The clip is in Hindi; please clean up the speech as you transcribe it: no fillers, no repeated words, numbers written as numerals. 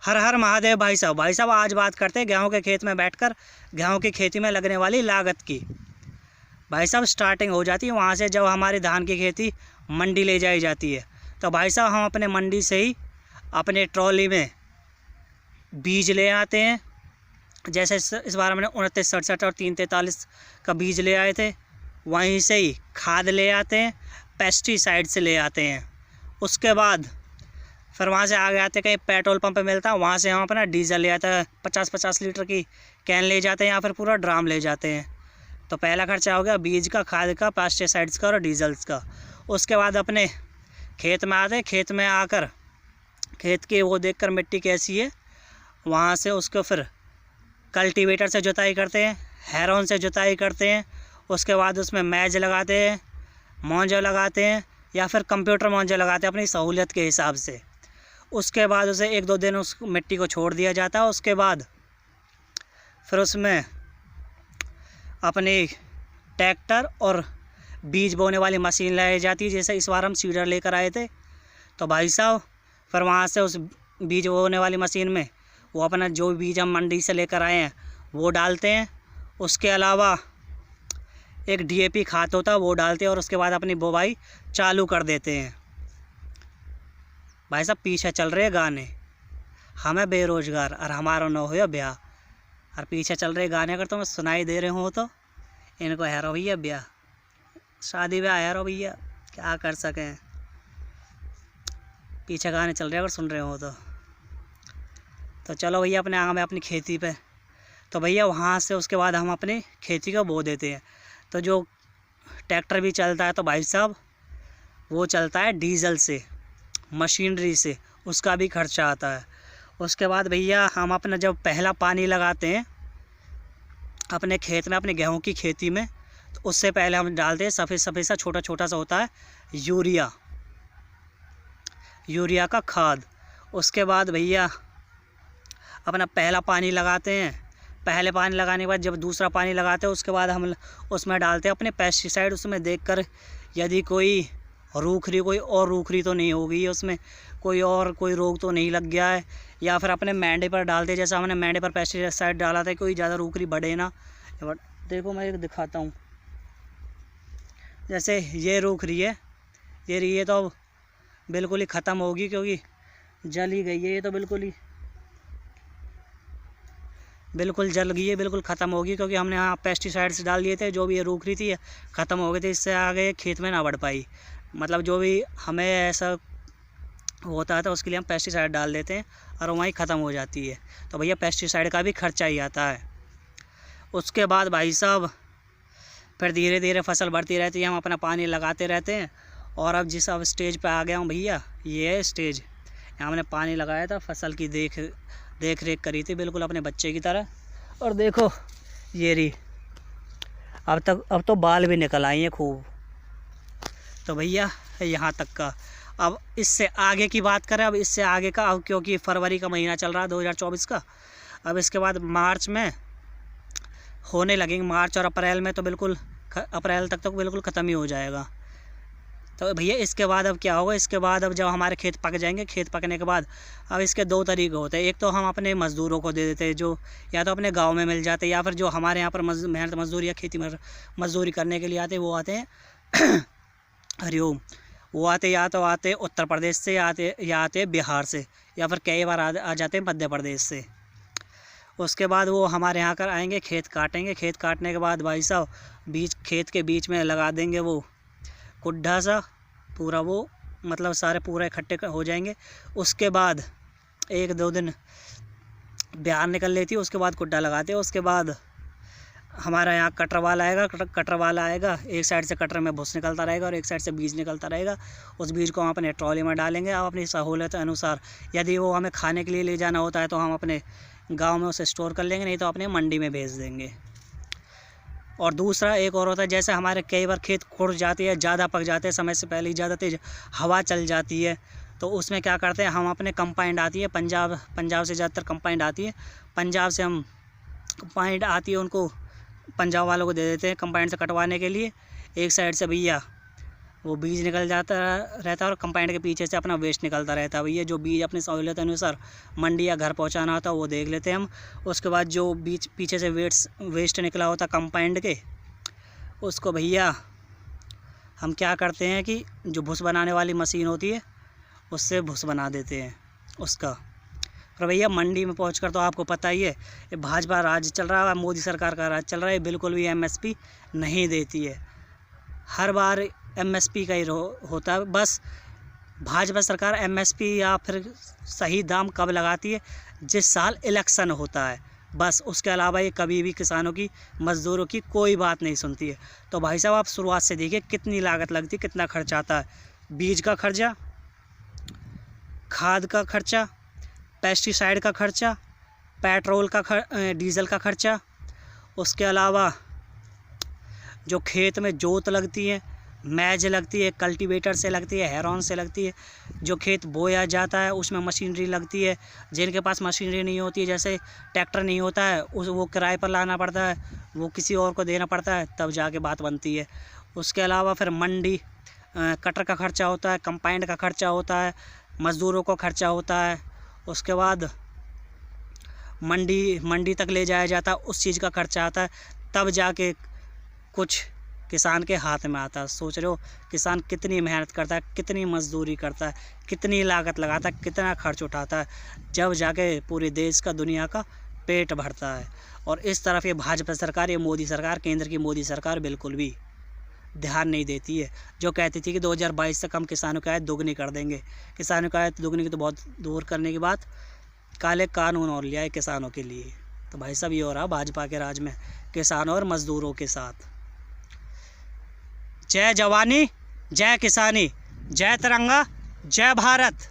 हर हर महादेव भाई साहब। आज बात करते हैं गेहूं के खेत में बैठकर गेहूं की खेती में लगने वाली लागत की। भाई साहब स्टार्टिंग हो जाती है वहाँ से, जब हमारी धान की खेती मंडी ले जाई जाती है। तो भाई साहब हम अपने मंडी से ही अपने ट्रॉली में बीज ले आते हैं। जैसे इस बार हमने 2967 और 343 का बीज ले आए थे। वहीं से ही खाद ले आते हैं, पेस्टिसाइड से ले आते हैं। उसके बाद फिर वहाँ से आगे आते, कहीं पेट्रोल पंप पे मिलता है, वहाँ से हम अपना डीजल ले आते हैं। 50-50 लीटर की कैन ले जाते हैं या फिर पूरा ड्राम ले जाते हैं। तो पहला खर्चा हो गया बीज का, खाद का, पेस्टिसाइड्स का और डीजल्स का। उसके बाद अपने खेत में आते हैं। खेत में आकर खेत की वो देखकर मिट्टी कैसी है, वहाँ से उसको फिर कल्टीवेटर से जुताई करते हैं, हैरोन से जुताई करते हैं। उसके बाद उसमें मैज लगाते हैं, मौजा लगाते हैं या फिर कंप्यूटर मौजा लगाते हैं अपनी सहूलियत के हिसाब से। उसके बाद उसे 1-2 दिन उस मिट्टी को छोड़ दिया जाता है। उसके बाद फिर उसमें अपनी ट्रैक्टर और बीज बोने वाली मशीन लाई जाती है। जैसे इस बार हम सीडर लेकर आए थे, तो भाई साहब फिर वहाँ से उस बीज बोने वाली मशीन में वो अपना जो बीज हम मंडी से लेकर आए हैं वो डालते हैं। उसके अलावा एक DAP खाद होता है वो डालते हैं और उसके बाद अपनी बुवाई चालू कर देते हैं। भाई साहब पीछे चल रहे गाने, हमें बेरोजगार और हमारा न हो ब्याह। और पीछे चल रहे गाने अगर तुम्हें सुनाई दे रहे हो तो इनको हैरो भैया ब्याह, शादी ब्याह हैरो भैया, क्या कर सकें। पीछे गाने चल रहे अगर सुन रहे हो तो चलो भैया अपने आगे में अपनी खेती पे। तो भैया वहाँ से उसके बाद हम अपनी खेती को बो देते हैं। तो जो ट्रैक्टर भी चलता है तो भाई साहब वो चलता है डीजल से, मशीनरी से, उसका भी खर्चा आता है। उसके बाद भैया हम अपना जब पहला पानी लगाते हैं अपने खेत में, अपने गेहूं की खेती में, तो उससे पहले हम डालते हैं सफ़ेद सफ़ेद सा छोटा छोटा सा होता है यूरिया का खाद। उसके बाद भैया अपना पहला पानी लगाते हैं। पहले पानी लगाने के बाद जब दूसरा पानी लगाते हैं उसके बाद हम उसमें डालते हैं अपने पेस्टिसाइड। उसमें देखकर यदि कोई रूखरी तो नहीं हो गई, उसमें कोई रोग तो नहीं लग गया है, या फिर अपने मेंढे पर डालते हैं। जैसे हमने मेंढे पर पेस्टिसाइड डाला था, कोई ज़्यादा रूखरी बढ़े ना। देखो मैं एक दिखाता हूँ, जैसे ये रूखरी है, ये तो बिल्कुल ही ख़त्म होगी क्योंकि जल ही गई है। ये तो बिल्कुल जल गई है, बिल्कुल ख़त्म होगी क्योंकि हमने यहाँ पेस्टिसाइड्स डाल दिए थे। जो भी ये रूखरी थी ख़त्म हो गई थी, इससे आगे खेत में ना बढ़ पाई। मतलब जो भी हमें ऐसा होता है तो उसके लिए हम पेस्टिसाइड डाल देते हैं और वहीं ख़त्म हो जाती है। तो भैया पेस्टिसाइड का भी खर्चा ही आता है। उसके बाद भाई साहब फिर धीरे धीरे फसल बढ़ती रहती है, हम अपना पानी लगाते रहते हैं। और अब जिस स्टेज पे आ गया हूँ भैया, ये है स्टेज। यहाँ हमने पानी लगाया था, फसल की देख रेख करी थी बिल्कुल अपने बच्चे की तरह। और देखो ये रही, अब तो बाल भी निकल आए हैं खूब। तो भैया यहाँ तक का। अब इससे आगे की बात करें, अब इससे आगे का, अब क्योंकि फरवरी का महीना चल रहा है 2024 का, अब इसके बाद मार्च में होने लगेंगे। मार्च और अप्रैल में तो बिल्कुल, अप्रैल तक तो बिल्कुल ख़त्म ही हो जाएगा। तो भैया इसके बाद अब क्या होगा, इसके बाद अब जब हमारे खेत पक जाएंगे, खेत पकने के बाद अब इसके 2 तरीके होते हैं। एक तो हम अपने मज़दूरों को दे देते हैं, जो या तो अपने गांव में मिल जाते हैं, या फिर जो हमारे यहाँ पर मेहनत मजदूरी या खेती मजदूरी करने के लिए आते हैं वो आते हैं हरिओम, वो आते या तो आते उत्तर प्रदेश से, या आते बिहार से, या फिर कई बार आ जाते हैं मध्य प्रदेश से। उसके बाद वो हमारे यहाँ कर आएंगे, खेत काटेंगे। खेत काटने के बाद भाई साहब खेत के बीच में लगा देंगे वो कुड्ढा सा पूरा, वो मतलब सारे पूरे इकट्ठे हो जाएंगे। उसके बाद 1-2 दिन बिहार निकल लेती है, उसके बाद कुड्ढा लगाते हैं। उसके बाद हमारा यहाँ कटर वाला आएगा, एक साइड से कटर में भूस निकलता रहेगा और एक साइड से बीज निकलता रहेगा। उस बीज को हम अपने ट्रॉली में डालेंगे। आप अपनी सहूलियत अनुसार, यदि वो हमें खाने के लिए ले जाना होता है तो हम अपने गांव में उसे स्टोर कर लेंगे, नहीं तो अपने मंडी में भेज देंगे। और दूसरा एक और होता है, जैसे हमारे कई बार खेत खुड़ जाती है, ज़्यादा पक जाते हैं, समय से पहले ही ज़्यादा तेज़ हवा चल जाती है, तो उसमें क्या करते हैं हम अपने कंपाइंड आती है पंजाब से ज़्यादातर कंपाइंड आती है। पंजाब से हम कंपाइंड आती है, उनको पंजाब वालों को दे देते हैं कंपाइंड से कटवाने के लिए। एक साइड से भैया वो बीज निकल जाता रहता है और कंपाउंड के पीछे से अपना वेस्ट निकलता रहता है। भैया जो बीज अपनी सहूलियत अनुसार मंडी या घर पहुंचाना होता है वो देख लेते हैं हम। उसके बाद जो बीज पीछे से वेस्ट निकला होता कंपाउंड के, उसको भैया हम क्या करते हैं कि जो भुस बनाने वाली मशीन होती है उससे भुस बना देते हैं उसका। और भैया मंडी में पहुंचकर तो आपको पता ही है, ये भाजपा राज चल रहा है, मोदी सरकार का राज चल रहा है, बिल्कुल भी एमएसपी नहीं देती है। हर बार एमएसपी का ही होता है। बस भाजपा सरकार एमएसपी या फिर सही दाम कब लगाती है, जिस साल इलेक्शन होता है, बस। उसके अलावा ये कभी भी किसानों की, मज़दूरों की कोई बात नहीं सुनती है। तो भाई साहब आप शुरुआत से देखिए कितनी लागत लगती है, कितना खर्चा आता है। बीज का खर्चा, खाद का खर्चा, पेस्टिसाइड का खर्चा, पेट्रोल का डीजल का खर्चा, उसके अलावा जो खेत में जोत लगती है, मैज लगती है, कल्टीवेटर से लगती है, हैरोन से लगती है, जो खेत बोया जाता है उसमें मशीनरी लगती है। जिनके पास मशीनरी नहीं होती है, जैसे ट्रैक्टर नहीं होता है, वो किराए पर लाना पड़ता है, वो किसी और को देना पड़ता है, तब जाके बात बनती है। उसके अलावा फिर मंडी कटर का खर्चा होता है, कंपाउंड का खर्चा होता है, मज़दूरों का खर्चा होता है। उसके बाद मंडी तक ले जाया जाता है, उस चीज़ का खर्चा आता है, तब जाके कुछ किसान के हाथ में आता है। सोच रहे हो किसान कितनी मेहनत करता है, कितनी मजदूरी करता है, कितनी लागत लगाता है, कितना खर्च उठाता है, जब जाके पूरे देश का, दुनिया का पेट भरता है। और इस तरफ ये भाजपा सरकार, ये मोदी सरकार, केंद्र की मोदी सरकार बिल्कुल भी ध्यान नहीं देती है। जो कहती थी कि 2022 तक हम किसानों की आय दोगुनी कर देंगे, किसानों की आय दोगुनी की तो बहुत दूर करने के बाद काले कानून और लिया है किसानों के लिए। तो भाई साहब ये हो रहा भाजपा के राज में किसानों और मज़दूरों के साथ। जय जवानी, जय किसानी, जय तिरंगा, जय भारत।